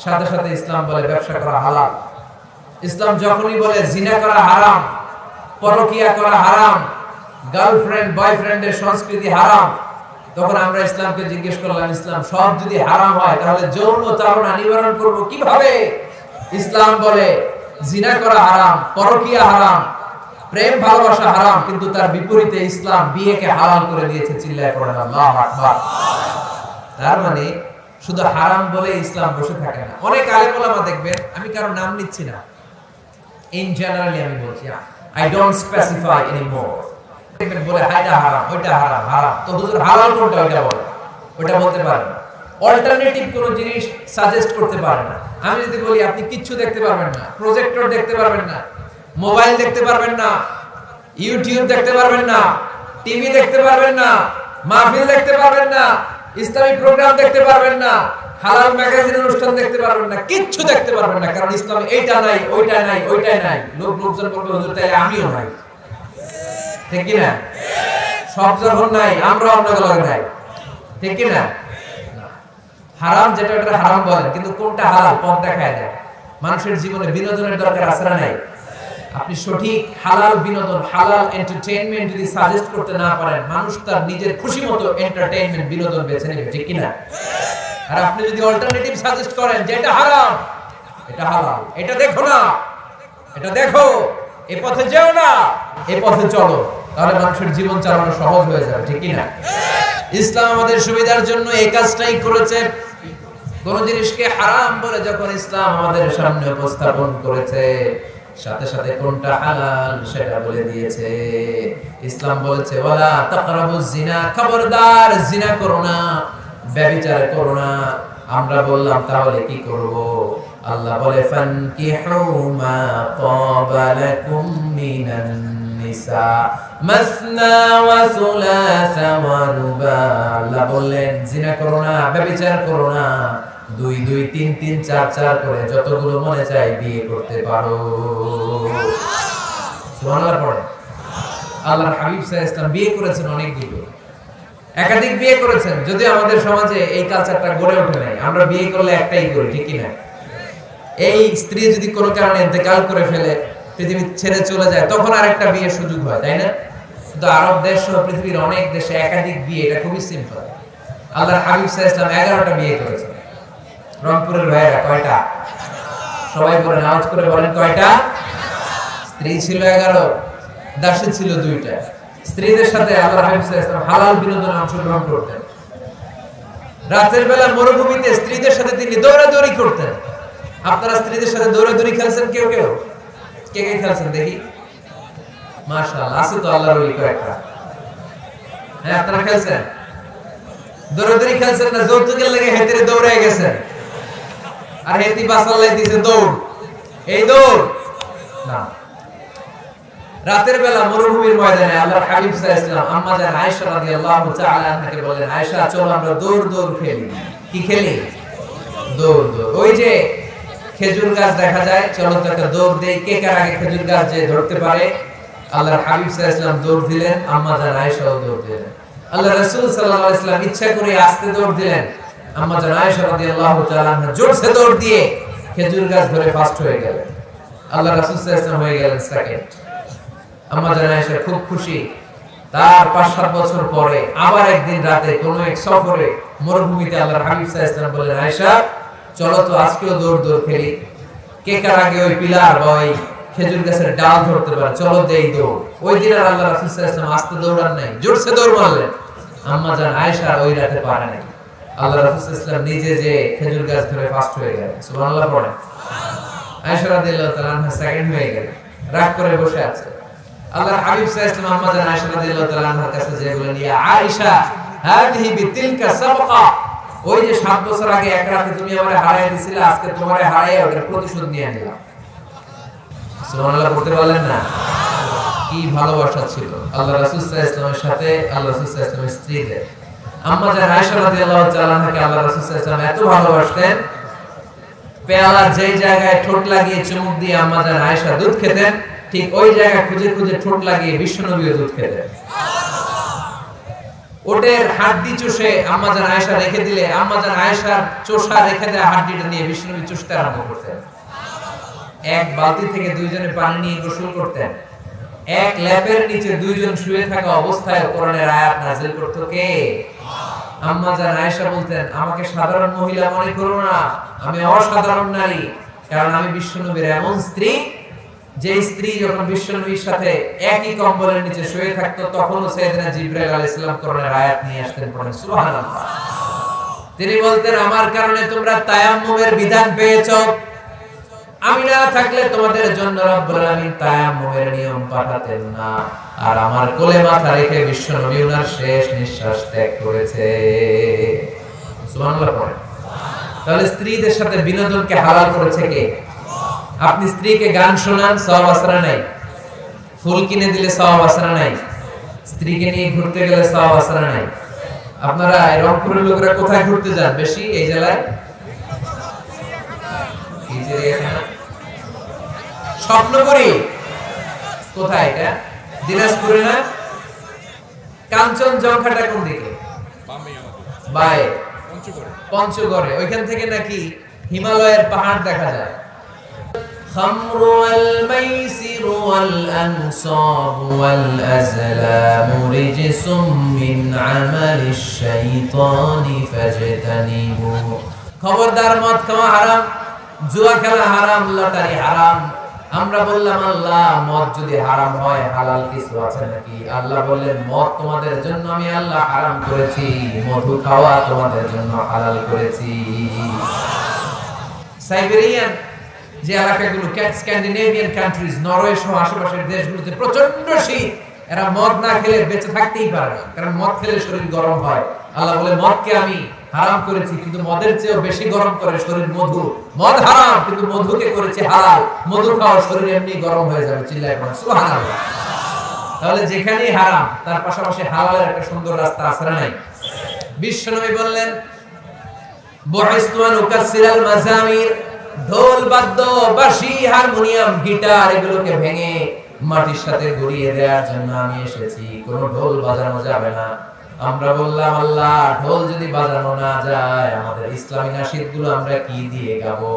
সাথে সাথে ইসলাম বলে ব্যবসা করা হালাল। ইসলাম যখনই বলে জিনা করা হারাম, পরকিয়া করা হারাম, গার্লফ্রেন্ড বয়ফ্রেন্ডের সংস্কৃতি হারাম, তখন আমরা ইসলামকে জিজ্ঞেস করলাম ইসলাম সব যদি হারাম হয় তাহলে যৌন চালনা নিবারণ করব কিভাবে? ইসলাম বলে জিনা করা হারাম, পরকিয়া হারাম, প্রেম ভালোবাসা হারাম, কিন্তু তার বিপরীতে ইসলাম বিয়েকে হালাল করে দিয়েছে। চিল্লায়ে পড়েন আল্লাহু আকবার। তার মানে শুধু হারাম বলে ইসলাম বসে থাকে না। অনেক আলেম ওলামা দেখবেন, আমি কারো নাম নিচ্ছি না, ইন জেনারেলি আমি বলছি, আই ডোন্ট স্পেসিফাই এনিমোর। দেখবেন বলে হাইটা হারাম, ওইটা হারাম, হারাম তো হুজুর হালাল কোনটা ওইটা বলে, ওইটা বলতে পারেন না। অল্টারনেটিভ কোন জিনিস সাজেস্ট করতে পারেন না। আমি যদি বলি আপনি কিচ্ছু দেখতে পারবেন না, প্রজেক্টর দেখতে পারবেন না, মোবাইল দেখতে পারবেন না, ইউটিউব দেখতে পারবেন না, টিভি দেখতে পারবেন না, মাহফিল দেখতে পারবেন না, ইসলামিক প্রোগ্রাম দেখতে পারবেন না, হালাল ম্যাগাজিন অনুষ্ঠান দেখতে পারবেন না, কিচ্ছু দেখতে পারবেন না, কারণ ইসলামে এইটা নাই, ওইটা নাই, ওইটাই নাই। লোকজন বলবে হুজুর তাইলে আমিও নাই, ঠিক কি না? সব যখন নাই আমরা অন্যগুলো নাই, ঠিক কি না? হারাম যেটা ওটা হারাম বলেন, কিন্তু কোনটা হালাল পথ দেখায় দেয়। মানুষের জীবনে বিনোদনের দরকার আছে না নাই? আপনি সঠিক হালাল বিনোদন, হালাল এন্টারটেইনমেন্ট যদি সাজেস্ট করতে না পারেন, মানুষ তার নিজের খুশি মতো এন্টারটেইনমেন্ট বিনোদন বেছে নেবে, ঠিক কি না? আর আপনি যদি অল্টারনেটিভ সাজেস্ট করেন যে এটা হারাম, এটা হালাল, এটা দেখো না, এটা দেখো, এই পথে যেও না, এই পথে চলো, তাহলে মানুষের জীবন চালানো সহজ হয়ে যাবে, ঠিক কি না? ইসলাম আমাদের সুবিধার জন্য এই কাজটাই করেছে। কোন জিনিসকে হারাম বলে যখন ইসলাম আমাদের সামনে উপস্থাপন করেছে, সাথে সাথে কোনটা হালাল সেটা বলে দিয়েছে। ইসলাম বলেছে ওয়ালা তাকরাবুজ জিনা, খবরদার জিনা করো না, ব্যভিচার করো না। আমরা বললাম তাহলে কি করব? আল্লাহ বলে ফানকিহু মা তাবা লাকুম মিনান নিসা মাসনা ওয়া সুলাসা ওয়া রুবা। আল্লাহ বললেন জিনা করো না, ব্যভিচার করো না, 2 2 3 3 4 4 করে যতগুলো মনে চায় বিয়ে করতে পারো। সুবহানাল্লাহ পড়ে। আল্লাহর হাবিব সাল্লাল্লাহু আলাইহি ওয়াসাল্লাম বিয়ে করেছেন অনেকগুলো, একাধিক বিয়ে করেছেন। যদি আমাদের সমাজে এই কালচারটা গড়ে ওঠে নাই, আমরা বিয়ে করলে একটাই করি, ঠিক কি না? এই স্ত্রী যদি কোনো কারণে ইন্তেকাল করে ফেলে, পৃথিবী ছেড়ে চলে যায়, তখন আরেকটা বিয়ের সুযোগ হয়, তাই না? কিন্তু আরব দেশ সহ পৃথিবীর অনেক দেশে একাধিক বিয়ে, এটা খুবই সিম্পল। আল্লাহর হাবিব সাল্লাল্লাহু আলাইহি ওয়াসাল্লাম 11টা বিয়ে করেছেন। রংপুরের ভাইয়েরা কয়টা? সবাই বলেন, আওয়াজ করে বলেন কয়টা? স্ত্রী ছিল 11, দাসী ছিল 2টা। স্ত্রীদের সাথে আল্লাহর হাবিব সাল্লাল্লাহু আলাইহি ওয়াসাল্লাম হালাল বিনোদনে অংশগ্রহণ করতেন। রাতের বেলা মরুভূমিতে স্ত্রীদের সাথে তিনি দৌড়াদৌড়ি করতেন। আপনারা স্ত্রীদের সাথে দৌড়াদৌড়ি খেলছেন? কেউ কেউ কে কে খেলছেন দেখি? মাশাআল্লাহ, আছে তো আল্লাহর ওলি কয়েকটা। হ্যাঁ, আপনারা খেলছেন? দৌড়াদৌড়ি খেলছেন না যৌতুকের লেগে হেতেরে দৌড়ায় গেছেন? আর হেতি বাসাল্লাই দিয়েছে দৌড়, এই দৌড় না। রাতের বেলা মরুভূমির ময়দানে আল্লাহর হাবিব সাল্লাল্লাহু আলাইহি ওয়াসাল্লাম আম্মা জান আয়েশা রাদিয়াল্লাহু তাআলা আনহাকে বললেন, আয়েশা চলো আমরা দৌড় দৌড় খেলি। কি খেলি? দৌড় দৌড়। ওই যে খেজুর গাছ দেখা যায়, চলো তো একটা দৌড় দেই, কে কার আগে খেজুর গাছ যে ধরতে পারে। আল্লাহর হাবিব সাল্লাল্লাহু আলাইহি ওয়াসাল্লাম দৌড় দিলেন, আম্মা জান আয়েশাও দৌড় দিলেন। আল্লাহ রাসূল সাল্লাল্লাহু আলাইহি ওয়াসাল্লাম ইচ্ছা করে আস্তে দৌড় দিলেন। আম্মা জান আয়েশা রাদিয়াল্লাহু তাআলা আনহা জোরসে দৌড় দিয়ে খেজুর গাছ ধরে ফাস্ট হয়ে গেলেন। আল্লাহ রাসূল সাল্লাল্লাহু আলাইহি ওয়াসাল্লাম হয়ে গেলেন সেকেন্ড। আম্মা জান আয়েশা খুব খুশি। তার 5-7 বছর পরে আবার একদিন রাতে কোন এক সফরে মরুভূমিতে আল্লাহর হাবিব সাল্লাল্লাহু আলাইহি ওয়াসাল্লাম বললেন, আয়েশা চলো তো আজকেও দৌড় দৌড় খেলি, কে কার আগে ওই পিলার বা ওই খেজুর গাছের ডাল ধরতে পারে, চলো দেই দৌড়। ওই দিন আর আল্লাহ রাসূল সাল্লাল্লাহু আলাইহি ওয়াসাল্লাম আস্তে দৌড়ান নাই, জোরসে দৌড় মারলেন। আম্মা জান আয়েশা ওই রাতে পারে নাই। আল্লাহ রাসূল সাল্লাল্লাহু আলাইহি ওয়াসাল্লাম নিজে যে খেজুর গাছ ধরে ফাস্ট হয়ে গেলেন। সুবহানাল্লাহ পড়ে। আয়েশা রাদিয়াল্লাহু তাআলা আনহা সেকেন্ড হয়ে গেলেন, রাগ করে বসে আছে। আল্লাহর হাবিব সাল্লাল্লাহু আলাইহি ওয়াসাল্লাম আম্মা জান আয়েশা রাদিয়াল্লাহু তাআলা আনহার কাছে যে বলেন, ইয়া আয়েশা হাদিহি বিতিলকা সাবকা, ওই যে 7 বছর আগে এক রাতে তুমি আমারে হারায় দিছিলে, আজকে তোমারে হারায় ওটার প্রতিশোধ নিয়ে নিলাম। সুবহানাল্লাহ পড়তে বলেন না? কি ভালোবাসা ছিল আল্লাহ রাসূল সাল্লাল্লাহু আলাইহি ওয়াসাল্লামের সাথে আল্লাহ রাসূল সাল্লাল্লাহু আলাইহি ওয়াসাল্লামের স্ত্রীদের। আম্মা জান আয়েশা রাদিয়াল্লাহু তাআলা আনহাকে আল্লাহ রাসূল সাল্লাল্লাহু আলাইহি ওয়াসাল্লাম এত ভালোবাসতেন, পেয়ালার যেই জায়গায় ঠোঁট লাগিয়ে চুমুক দিয়ে আম্মা জান আয়েশা দুধ খেতেন, ঠিক ওই জায়গায় খুঁজে খুঁজে ঠোঁট লাগিয়ে বিশ্বনবীও দুধ খেতেন। ওটের হাড্ডি চুষে আম্মা জান আয়েশা রেখে দিলে আম্মা জান আয়েশার চোষা রেখে দেয়া হাড্ডিটা নিয়ে বিশ্বনবী চুষতে আরম্ভ করতেন। এক বালতি থেকে 2 জনে পানি নিয়ে গোসল করতেন। এক ল্যাপের নিচে 2 জন শুয়ে থাকা অবস্থায় কোরআনের আয়াত নাযিল করত কে? আম্মা জান আয়েশা বলতেন, আমাকে সাধারণ মহিলা মনে করো না, আমি অসাধারণ নারী, কারণ আমি বিশ্বনবীর এমন স্ত্রী যে স্ত্রী যখন বিশ্বনবীর সাথে একই কম্বলের নিচে শুয়ে থাকতো, তখনও সাইয়েদনা জিবরাইল আলাইহিস সালাম কোরআনের আয়াত নিয়ে আসতেন, পড়েন সুবহানাল্লাহ। তিনি বলতেন, আমার কারণে তোমরা তায়াম্মুমের বিধান পেয়েছো, আমি না থাকলে তোমাদের জন্য রব্বুল আলামিন তায়াম্মুমের নিয়ম পাঠাতেন না। আর আমার কোলে মাথা রেখে বিশ্বনবী ওনার শেষ নিঃশ্বাস ত্যাগ করেছে। সুবহানাল্লাহ পড়েন। তাহলে স্ত্রীদের সাথে বিনোদনকে হালাল করেছে কে? আপনি স্ত্রীকে গান শোনান, সওয়াব আছে না নাই? ফুল কিনে দিলে সওয়াব আছে না নাই? স্ত্রীকে নিয়ে ঘুরতে গেলে সওয়াব আছে না নাই? আপনারা রংপুরের লোকরা কোথায় ঘুরতে যান বেশি এই জেলায়? স্বপ্নপুরী। কোথায় এটা? দিনাজপুরে না? কাঞ্চনজঙ্ঘাটা কোন দিকে? বায়ে পঞ্চগড়ে। ওইখান থেকে নাকি হিমালয়ের পাহাড় দেখা যায়। الخمر والميسر والأنصاب والأزلام رجس من عمل الشيطان فاجتنبوه। খবরদার, মদ খাওয়া হারাম, জুয়া খেলা হারাম, লটারি হারাম, আমরা বললাম আল্লাহ মদ যদি হারাম হয় হালাল কিছু আছে নাকি? আল্লাহ বললেন মদ তোমাদের জন্য আমি আল্লাহ হারাম করেছি, মধু খাওয়া তোমাদের জন্য হালাল করেছি। সাইবেরিয়ান যে এলাকাগুলো, স্ক্যান্ডিনেভিয়ান কান্ট্রিজ, নরওয়ে সহ আশেপাশের দেশগুলোতে প্রচন্ড শীত, এরা মদ না খেলে বেঁচে থাকতেই পারে না, কারণ মদ খেলে শরীর গরম হয়। আল্লাহ বলে মদকে আমি হারাম করেছি, কিন্তু মদের চেয়েও বেশি গরম করে শরীর মধু। মদ হারাম কিন্তু মধুকে করেছে হালাল, মধু খাওয়া শরীর এমনি গরম হয়ে যাবে। চিল্লায় পড়ে সুবহানাল্লাহ। তাহলে যেখানেই হারাম তার পাশাপাশি হালালের একটা সুন্দর রাস্তা আছে না নাই? বিশ্বনবী বললেন বুইসতু আন উকাসসিরাল মাযামির, ঢোল বাদ্য বাঁশি হারমোনিয়াম গিটার এগুলোকে ভেঙে মাটির সাথে গড়িয়ে দেওয়ার জন্য আমি এসেছি, কোনো ঢোল বাজানো যাবে না। আমরা বললাম আল্লাহ ঢোল যদি বাজানো না যায় আমাদের ইসলামী নাশিদগুলো আমরা কি দিয়ে গাবো?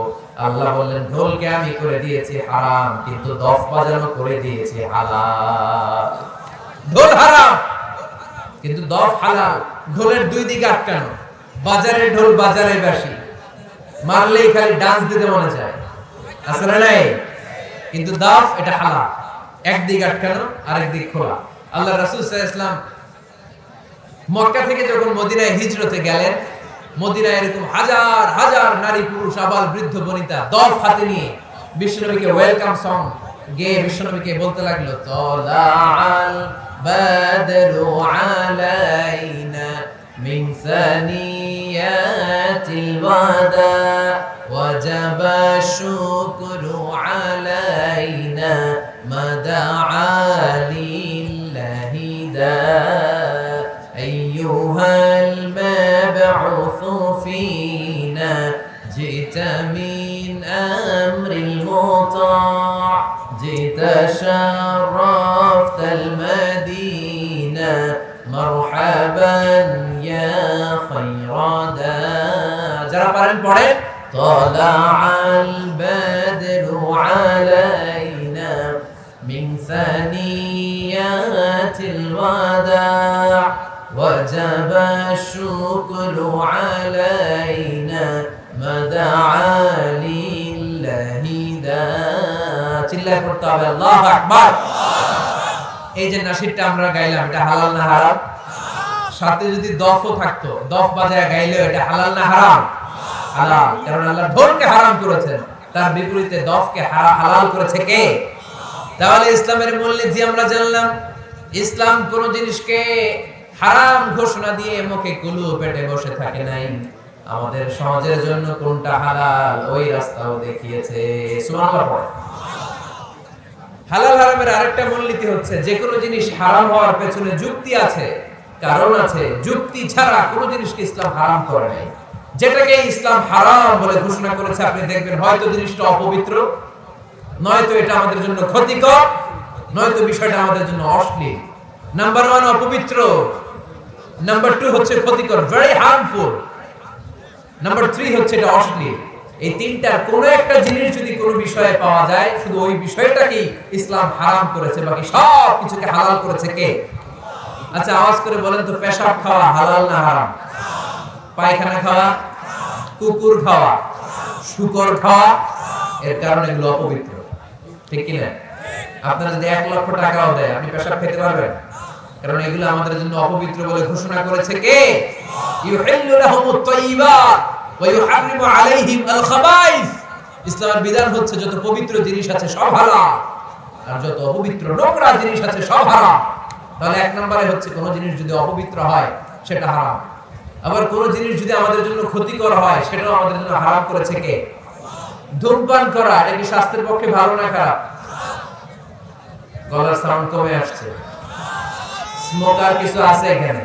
আল্লাহ বললেন ঢোলকে আমি করে দিয়েছি হারাম, কিন্তু দফ বাজানো করে দিয়েছি হালাল। ঢোল হারাম কিন্তু দফ হালাল। ঢোলের দুই দিকে আটকানো, বাজারের ঢোল বাজারে বাঁশি মারলেই খালি ডান্স দিতে মনে চায়, আছে না নাই? কিন্তু দফ এটা হালাল, একদিক আটকানো আরেক দিক খোলা। আল্লাহ রাসূল সাল্লাল্লাহু আলাইহি ওয়াসাল্লাম মক্কা থেকে যখন মদিনায় হিজরতে গেলেন, মদিনায় এরকম হাজার হাজার নারী পুরুষ আবাল বৃদ্ধ বনিতা দফ হাতে নিয়ে বিশ্বনবীকে ওয়েলকাম সং গেয়ে বিশ্বনবীকে বলতে লাগলো তালাআল বাদরু আলাইনা মিন সানিয়াতিল ওয়াদা ওয়াজাবা শুকরু আলাইনা মাদাআ লিল্লাহি দা أيها المبعوث فينا جئت من أمر المطاع جئت شرفت المدينة مرحبا يا خير داع جرى পারেন পড়ে طلع البدر علينا من ثنيات الوداع وجب الشكر علينا مدعا لله داع চিল্লায় পড়তে হবে আল্লাহু আকবার। এই যে নাশিদটা আমরা গাইলাম এটা হালাল না হারাম? সাথে যদি দফও থাকতো, দফ বাজায় গাইলেও এটা হালাল না হারাম? হালাল, কারণ আল্লাহ ঢোলকে হারাম করেছেন, তার বিপরীতে দফকে হালাল করেছে কে? তাহলে ইসলামের মূলনীতি আমরা জানলাম। ইসলাম কোন জিনিসকে হারাম ঘোষণা দিয়ে মুখে কুলু পেটে বসে থাকে নাই, আমাদের সমাজের জন্য কোনটা হালাল ওই রাস্তাও দেখিয়েছে। সুবহানাল্লাহ। হালাল হারামের আরেকটা মূলনীতি হচ্ছে যে কোনো জিনিস হারাম হওয়ার পেছনে যুক্তি আছে, কারণ আছে। যুক্তি ছাড়া কোনো জিনিসকে ইসলাম হারাম করে নাই। যেটাকে ইসলাম হারাম বলে ঘোষণা করেছে আপনি দেখবেন হয়তো জিনিসটা অপবিত্র, নয়তো এটা আমাদের জন্য ক্ষতিকর, নয়তো বিষয়টা আমাদের জন্য অশ্লীল। নাম্বার 1 অপবিত্র, নাম্বার 2 হচ্ছে ক্ষতিকর, ভেরি হার্মফুল, নাম্বার 3 হচ্ছে এটা অশ্লীল। এই তিনটার কোন একটা জিনিস যদি কোনো বিষয়ে পাওয়া যায়, শুধু ওই বিষয়টাকেই ইসলাম হারাম করেছে, বাকি সব কিছুকে হালাল করেছে কে? আচ্ছা আওয়াজ করে বলেন তো, পেশাব খাওয়া হালাল না হারাম? পায়খানা খাওয়া, কুকুর খাওয়া, শুকর খাওয়া, এর কারণে এগুলো অপবিত্র, ঠিক কি না? আপনার যদি 1 লক্ষ টাকাও দেয় আপনি পেশাব খেতে পারবেন? কারণ এগুলো আমাদের জন্য অপবিত্র বলে ঘোষণা করেছে কে? ইউহিল্লু লাহুমুত তাইয়্যিবাত ওয়া ইউহাররিমু আলাইহিম আল খাবাইস। ইসলামের বিধান হচ্ছে যত পবিত্র জিনিস আছে সব হারাম, আর যত অপবিত্র নোংরা জিনিস আছে সব হারাম। তাহলে 1 নম্বরে হচ্ছে কোন জিনিস যদি অপবিত্র হয় সেটা হারাম, আবার কোন জিনিস যদি আমাদের জন্য ক্ষতিকর হয় সেটাও আমাদের জন্য হারাম করেছে কে? ধূমপান করা এটা কি স্বাস্থ্যের পক্ষে ভালো না খারাপ? গলার সাউন্ড কমে আসছে। স্মোকার কিছু আছে এখানে?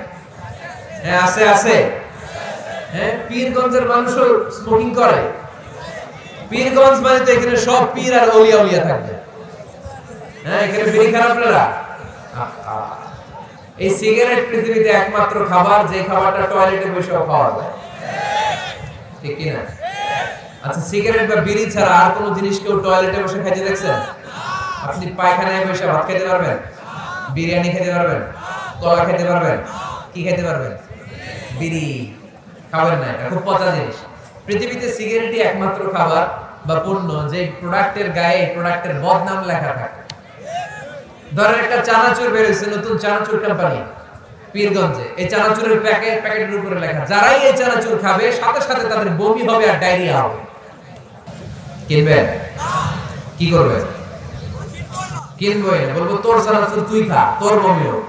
হ্যাঁ আছে আছে। হ্যাঁ, পীরগঞ্জের মানুষও স্মোকিং করে। পীরগঞ্জ মানে তো এখানে সব পীর আর ওলিয়া ওলিয়া থাকবে। হ্যাঁ, এখানে বিড়ি খান আপনারা? এই সিগারেট পৃথিবীতে একমাত্র খাবার যে খাবারটা টয়লেটে বসে খাওয়া যায়, ঠিক কি না? আচ্ছা, সিগারেট বা বিড়ি ছাড়া আর কোন জিনিস কেউ টয়লেটে বসে খাইতে দেখছেন? আপনি পায়খানায় বসে ভাত খেতে পারবেন, বিরিয়ানি খেতে পারবেন, কলা খেতে পারবেন, কি খেতে পারবেন? বিড়ি খাবেন না, এটা খুব পচা জিনিস। পৃথিবীতে সিগারেটই একমাত্র খাবার বা পণ্য, যে প্রোডাক্টের গায়ে প্রোডাক্টের বদনাম লেখা থাকে। ধরেন একটা চানাচুর বের হয়েছে, নতুন চানাচুর কোম্পানি পীরগঞ্জে, এই চানাচুরের প্যাকেটের উপরে লেখা, যারাই এই চানাচুর খাবে সাথে সাথে তাদের বমি হবে আর ডায়রিয়া হবে। কিনবেন? কি করবেন? কিনবই না, বলবো তোর চানাচুর তুই খা, তোর বমি হোক,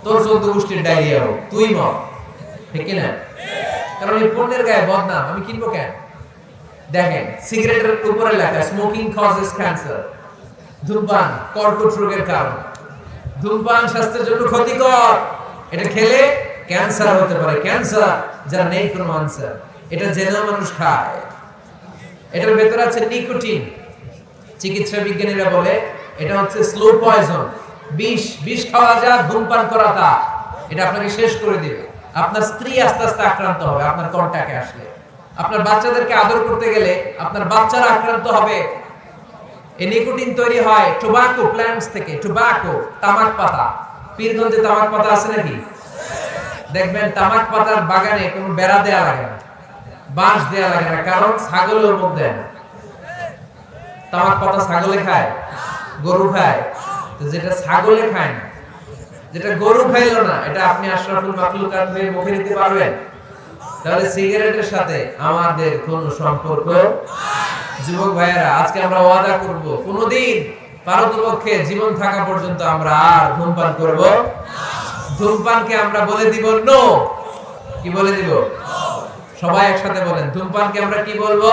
তোর 14 গোষ্ঠীর ডায়রিয়া হোক, তুই মর। ঠিক কিনা? কারণ এই পণ্যের গায়ে বদনাম, আমি কিনবো কেন? দেখেন সিগারেটের উপরে লেখা স্মোকিং কজেস ক্যান্সার, ধূমপান কর্কট রোগের কারণ, ধূমপান স্বাস্থ্যের জন্য ক্ষতিকর, এটা খেলে ক্যান্সার হতে পারে, ক্যান্সার যার নেই কোনো আনসার, এটা জেনেও মানুষ খায়। এটার ভেতরে আছে নিকোটিন, চিকিৎসা বিজ্ঞানীরা বলে এটা হচ্ছে স্লো পয়জন, বিষ খাওয়া যা ধূমপান করা তা, এটা আপনাকে শেষ করে দিবে। আপনার স্ত্রী আস্তে আস্তে আক্রান্ত হবে আপনার কন্টাক্টে আসলে, আপনার বাচ্চাদেরকে আদর করতে গেলে আপনার বাচ্চারা আক্রান্ত হবে। এই নিকোটিন তৈরি হয় টোবাকো প্ল্যান্টস থেকে, টোবাকো তামাক পাতা। পীরগঞ্জে তামাক পাতা আছে নাকি? দেখবেন তামাক পাতার বাগানে কোনো বেড়া দেয়া লাগে না, বাঁশ দেয়া লাগে না, কারণ ছাগলের মুখ দেয় না। তামাক পাতা ছাগলে খায়, গরু খায়, তো যেটা ছাগলে খায় না, যেটা গরু খাইলো না, এটা আপনি আশরাফুল মাখলুকাত হয়ে মুখে নিতে পারবেন? তাহলে সিগারেটের সাথে আমাদের কোনো সম্পর্ক। যুবক ভাইয়েরা, আজকে আমরা ওয়াদা করব কোনদিন পারতপক্ষে জীবন থাকা পর্যন্ত আমরা আর ধূমপান করব। ধূমপানকে আমরা বলে দিব নো। কি বলে দিব? সবাই একসাথে বলেন, ধূমপানকে আমরা কি বলবো?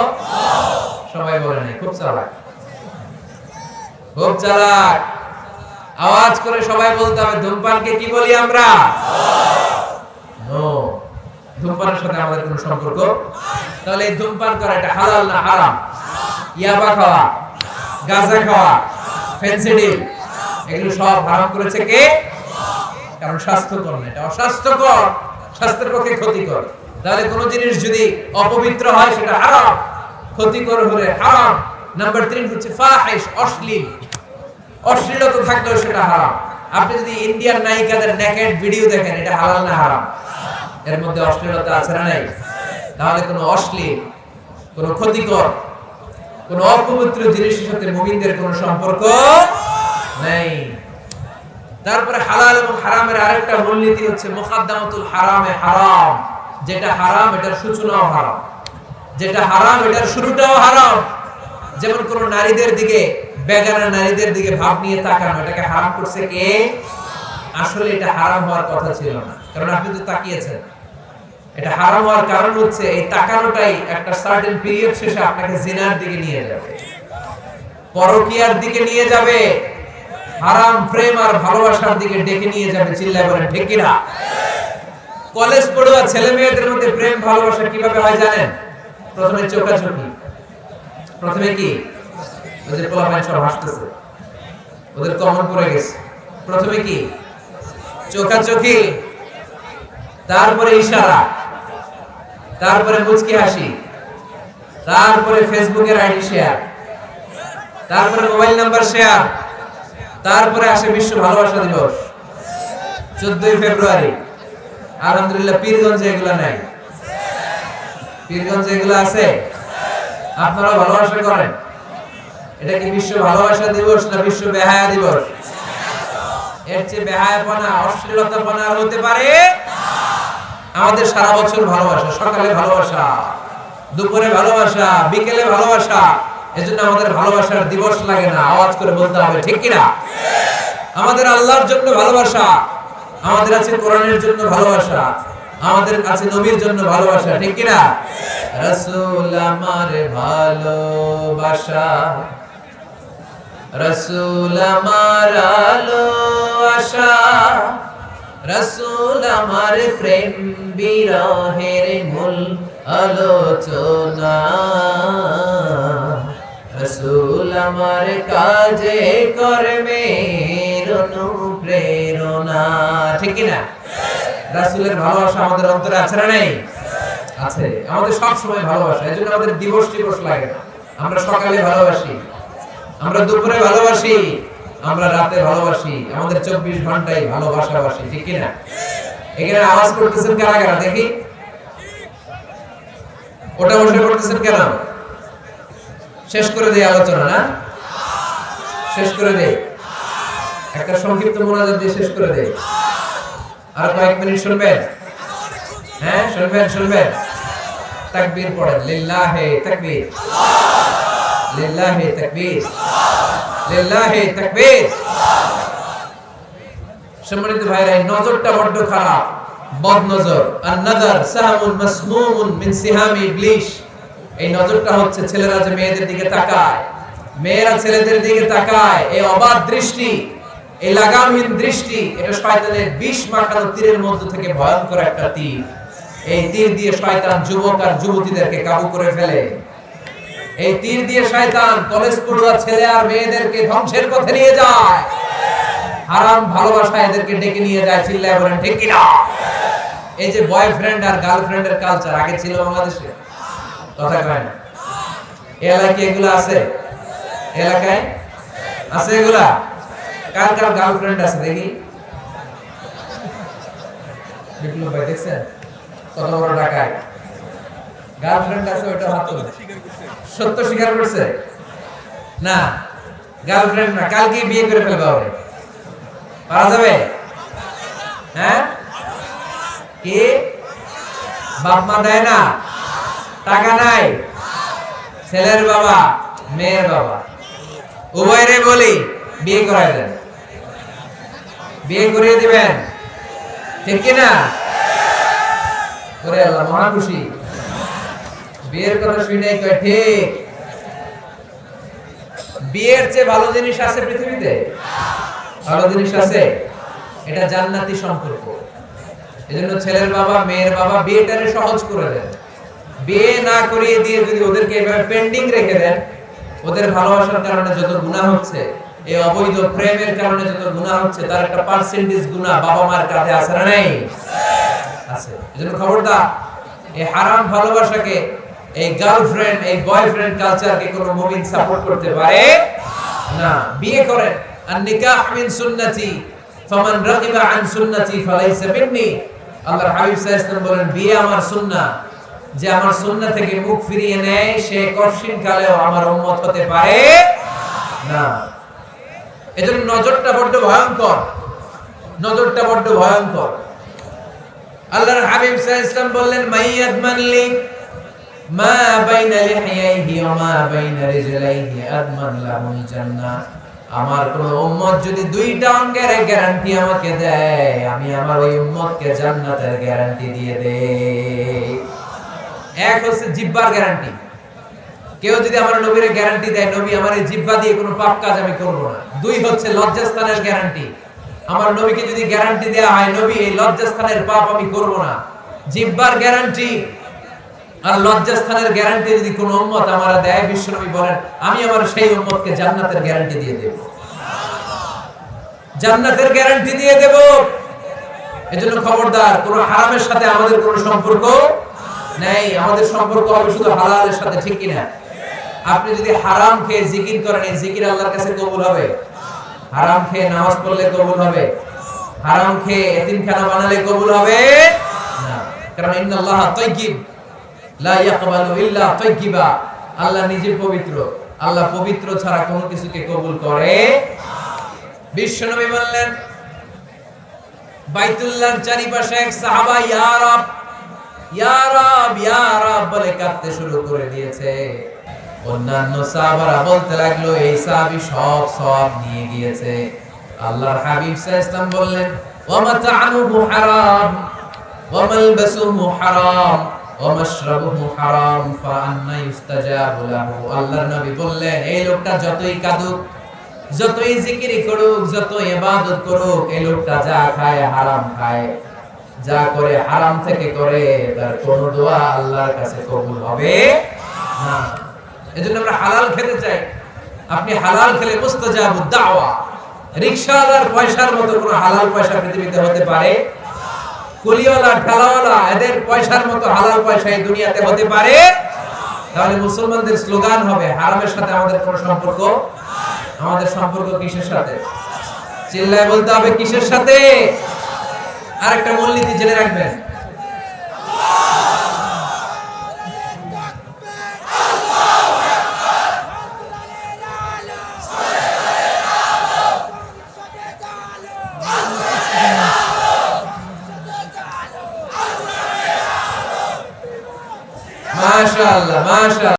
সবাই বলে নাই, খুব চালাক, খুব চালাক। আওয়াজ করে সবাই বলতে হবে, ধূমপানকে কি বলি আমরা? নো। ধূমপানের সাথে আমাদের কোনো সম্পর্ক। তাহলে এই ধূমপান করা এটা হালাল না হারাম? ইয়াবা খাওয়া, গাঁজা খাওয়া, ফেনসিডিল, এগুলো সব হারাম করেছে কে? কারণ স্বাস্থ্যকর না, এটা অস্বাস্থ্যকর, স্বাস্থ্যের পক্ষে ক্ষতিকর। তাহলে কোন জিনিস যদি অপবিত্র হয় সেটা হারাম, ক্ষতিকর হলে হারাম। নাম্বার 3 হচ্ছে ফাহিশ, অশ্লীল, অশ্লীলতা থাকলেও সেটা হারাম। আপনি যদি ইন্ডিয়ান নায়িকাদের নেকেড ভিডিও দেখেন, এটা হালাল না হারাম? এর মধ্যে অশ্লীলতা আছে না নাই? তাহলে কোনো অশ্লীল, কোনো ক্ষতিকর, কোনো অপবিত্র জিনিসের সাথে মুমিনদের কোনো সম্পর্ক নেই। তারপরে হালাল এবং হারামের আরেকটা মূলনীতি হচ্ছে মুকাদ্দামাতুল হারামে হারাম। যেটা হারাম এটার সূচনাও হারাম, যেটা হারাম এটার শুরুটাও হারাম। যেমন কোন নারীদের দিকে, বেগানা নারীদের দিকে ভাব নিয়ে তাকানো, এটাকে হারাম করছে কে? আসলে এটা হারাম হওয়ার কথা ছিল না, কারণ আপনি তো তাকিয়েছেন। এটা হারাম হওয়ার কারণ হচ্ছে এই তাকানোটাই একটা সার্টেন পিরিয়ড শেষে আপনাকে জিনার দিকে নিয়ে যাবে, পরকীয়ার দিকে নিয়ে যাবে, হারাম প্রেম আর ভালোবাসার দিকে ডেকে নিয়ে যাবে। চিল্লায় বলেন ঠিক কিনা? কলেজ পড়ুয়া ছেলে মেয়েদের মধ্যে প্রেম ভালোবাসা কিভাবে হয় জানেন? প্রথমে চোখাচোখি, প্রথমে কি? ওই যে পোলাপাইন সব হাসতেছে, ওদের কমন পড়ে গেছে। প্রথমে কি? চোখাচোখি, তারপরে ইশারা, তারপরে মুচকি হাসি, তারপরে ফেসবুকের আইডি শেয়ার, তারপরে মোবাইল নাম্বার শেয়ার, তারপরে আসে বিশ্ব ভালোবাসা দিবস 14 ফেব্রুয়ারি। আলহামদুলিল্লাহ পীরগঞ্জে এগুলো নাই, পীরগঞ্জে এগুলো আছে। আপনারা ভালোবাসা করেন। এটা কি বিশ্ব ভালোবাসা দিবস না বিশ্ব বেহায়া দিবস? এর চেয়ে বেহায়াপনা, অশ্লীলতাপনা আর হতে পারে? আমাদের সারা বছর ভালোবাসা, সকালে ভালোবাসা, দুপুরে ভালোবাসা, বিকেলে ভালোবাসা। এজন্য আমাদের ভালোবাসার দিবস লাগে না। আওয়াজ করে বলতে হবে ঠিক কিনা? আমাদের আল্লাহর জন্য ভালোবাসা, আমাদের আছে কোরআনের জন্য ভালোবাসা, আমাদের আছে নবীর জন্য ভালোবাসা, ঠিক কিনা? রাসূল আমার ভালোবাসা, রাসূল আমার আলো আশা, রাসূল আমার প্রেম বিরহের মূল আলোচনা, রাসূল আমার কাজে কর্মের অনুপ্রেরণা, ঠিক কিনা? রাসূলের ভালোবাসা আমাদের অন্তরে আছে না নেই? আছে। আমাদের সব সময় ভালোবাসা, এজন্য আমাদের দিবস টিবস লাগে না। আমরা সকালে ভালোবাসি, আমরা দুপুরে ভালোবাসি, আমরা রাতে ভালোবাসি, আমাদের 24 ঘন্টায় ভালোবাসাবাসি, ঠিক কিনা? এখানে আওয়াজ করতেছেন কারা কারা দেখি? ওটা বসে করতেছেন কেন? শেষ করে দেই আলোচনা না, শেষ করে দেই, একটা সংক্ষিপ্ত মোনাজাত দিয়ে শেষ করে দেই। আর কয়েক মিনিট শুনবেন? হ্যাঁ শুনবেন। তাকবীর পড়েন, লিল্লাহি তাকবীর, লিল্লাহি তাকবীর, লিল্লাহি তাকবীর। সম্মানিত ভাইরা, এই নজরটা বড্ড খারাপ, বদ নজর। আর নজর সাহামুন মাসমুমুন মিন সিহামি ইবলিস। এই নজরটা হচ্ছে ছেলেরা যে মেয়েদের দিকে তাকায়, মেয়েরা ছেলেদের দিকে তাকায়, এই অবাধ দৃষ্টি, এই লাগামহীন দৃষ্টি, এটা শয়তানের বিষ মাখানো তীরের মধ্যে থেকে ভয়ঙ্কর একটা তীর। এই তীর দিয়ে শয়তান যুবক আর যুবতীদেরকে কাবু করে ফেলে। এই তীর দিয়ে শয়তান কলেজ পড়ুয়া ছেলে আর মেয়েদেরকে ধ্বংসের পথে নিয়ে যায়। হারাম ভালোবাসা এদেরকে ডেকে নিয়ে যায়। চিল্লায় বলেন ঠিক কিনা? এই যে বয়ফ্রেন্ড আর গার্লফ্রেন্ডের কালচার আগে ছিল বাংলাদেশে, কথা কয় না? এলাকায় এগুলো আছে? এলাকায় আছে এগুলা? কার কার গার্লফ্রেন্ড আছে দেখি? বিপ্লব ভাই দেখছেন কত বড় ঢাকায় গার্লফ্রেন্ড আছে? ওটা হাত তোলে। সত্য স্বীকার করছে না? গার্লফ্রেন্ড না, কালকে বিয়ে করে ফেলবে ওরে। পারা যাবে? হ্যাঁ, কি বাপ মা দেয় না, টাকা নাই, ছেলের বাবা মেয়ের বাবা উভয়রে বলি বিয়ে করাই দেন, বিয়ে করিয়ে দিবেন, ঠিক কিনা? ওরে আল্লাহ মহা খুশি। বিয়ের কথা শুনে কয় ঠিক। বিয়ের চেয়ে ভালো জিনিস আছে পৃথিবীতে? ভালো জিনিস আছে? এটা জান্নাতি সম্পর্ক। এজন্য ছেলের বাবা মেয়ের বাবা বিয়েটারে সহজ করে দেন। বিয়ে না করিয়ে দিয়ে যদি ওদেরকে এভাবে পেন্ডিং রেখে দেন, ওদের ভালোবাসার কারণে যত গুনাহ হচ্ছে, এই অবৈধ প্রেমের কারণে যত গুনাহ হচ্ছে, তার একটা পার্সেন্টেজ গুনাহ বাবা মার কাঁধে আছে না নাই? আছে। এজন্য খবরদার, এই হারাম ভালোবাসাকে, এই গার্লফ্রেন্ড এই বয়ফ্রেন্ড কালচারকে কোনো মুমিন সাপোর্ট করতে পারে না। বিয়ে করেন, আর নিকাহ মিন সুন্নতি ফামান রাগিবা আন সুন্নতি ফালাইসা মিন্নি। আল্লাহর হাবিব সাল্লাল্লাহু আলাইহি ওয়াসাল্লাম বলেন, বিয়ে আমার সুন্নাহ, যে আমার সুন্নাহ থেকে মুখ ফিরিয়ে নেয় সে কঠিন কালেও আমার উম্মত হতে পারে না। এজন্য নজরটা বড্ড ভয়ঙ্কর, নজরটা বড্ড ভয়ঙ্কর। আল্লাহর হাবিব সাল্লাল্লাহু আলাইহি ওয়াসাল্লাম বললেন, মাইয়াদমান লি মা বাইনা লিহিয়াইহি ওয়া মা বাইনা রিজলাইহি আদমান লাহুল জান্নাহ। আমার কোন উম্মত যদি দুইটা অঙ্গের গ্যারান্টি আমাকে দেয়, আমি আমার ওই উম্মতকে জান্নাতের গ্যারান্টি দিয়ে দেই। এক হচ্ছে জিহ্বার গ্যারান্টি। কেউ যদি আমার নবীর গ্যারান্টি দেয়, নবী আমার এই জিহ্বা দিয়ে কোনো পাপ কাজ আমি করব না। দুই হচ্ছে লজ্জাস্থানের গ্যারান্টি। আমার নবীকে যদি গ্যারান্টি দেয়া হয়, নবী এই লজ্জাস্থানের পাপ আমি করব না, জিহ্বার গ্যারান্টি আর লজ্জাস্থানের গ্যারান্টি যদি কোন উম্মত আমারা দেয়, বিশ্বনবী বলেন আমি আমার সেই উম্মতকে জান্নাতের গ্যারান্টি দিয়ে দেব, জান্নাতের গ্যারান্টি দিয়ে দেব। এজন্য খবরদার, কোন হারামের সাথে আমাদের কোনো সম্পর্ক নেই। আমাদের সম্পর্ক হবে শুধু হালালের সাথে, ঠিক কিনা? আপনি যদি হারাম খেয়ে জিকির করেন, এই জিকির আল্লাহর কাছে কবুল হবে? হারাম খেয়ে নামাজ পড়লে কবুল হবে? হারাম খেয়ে এতিমখানা বানালে কবুল হবে না। কারণ ইন্নাল্লাহা তাইয়্যিব লা ইয়াকবালু ইল্লা তাইয়্যিবা। আল্লাহ নিজে পবিত্র, আল্লাহ পবিত্র ছাড়া কোনো কিছুকে কবুল করে। বিশ্বনবী বললেন, বাইতুল্লাহর চারিপাশে এক সাহাবা ইয়া রাব ইয়া রাব ইয়া রাব বলে কাঁদতে শুরু করে দিয়েছে। অন্যান্য সাহাবারা বলতে লাগলো, এই সাহাবী সব সওয়াব নিয়ে গিয়েছে। আল্লাহর হাবিব সাল্লাল্লাহু আলাইহি ওয়াসাল্লাম বললেন, ওয়া মাতা'আমুহু হারাম ওয়া মালবাসুহু হারাম ওয়া মাশরাবুহু হারাম ফাআন্না ইউস্তাজাবু লাহু। আল্লাহর নবী বললেন, এই লোকটা যতই কাঁদুক, যতই জিকির করুক, যত ইবাদত করুক, এই লোকটা যা খায় হারাম খায়, যা করে হারাম থেকে করে, তার কোন দোয়া আল্লাহর কাছে কবুল হবে না। এজন্য আমরা হালাল খেতে চাই। আপনি হালাল খেলে মুস্তাজাবুদ দাওয়া। রিকশাওয়ালার পয়সার মতো কোন হালাল পয়সা পৃথিবীতে হতে পারে? কুলিওয়ালা ঠেলাওয়ালা এদের পয়সার মতো হালাল পয়সা এই দুনিয়াতে হতে পারে? তাহলে মুসলমানদের স্লোগান হবে, হারামের সাথে আমাদের কোনো সম্পর্ক। আমাদের সম্পর্ক কিসের সাথে? চিল্লায় বলতে হবে, কিসের সাথে? আরেকটা মূলনীতি জেনে রাখবেন, মাশাআল্লাহ মাশাআল্লাহ।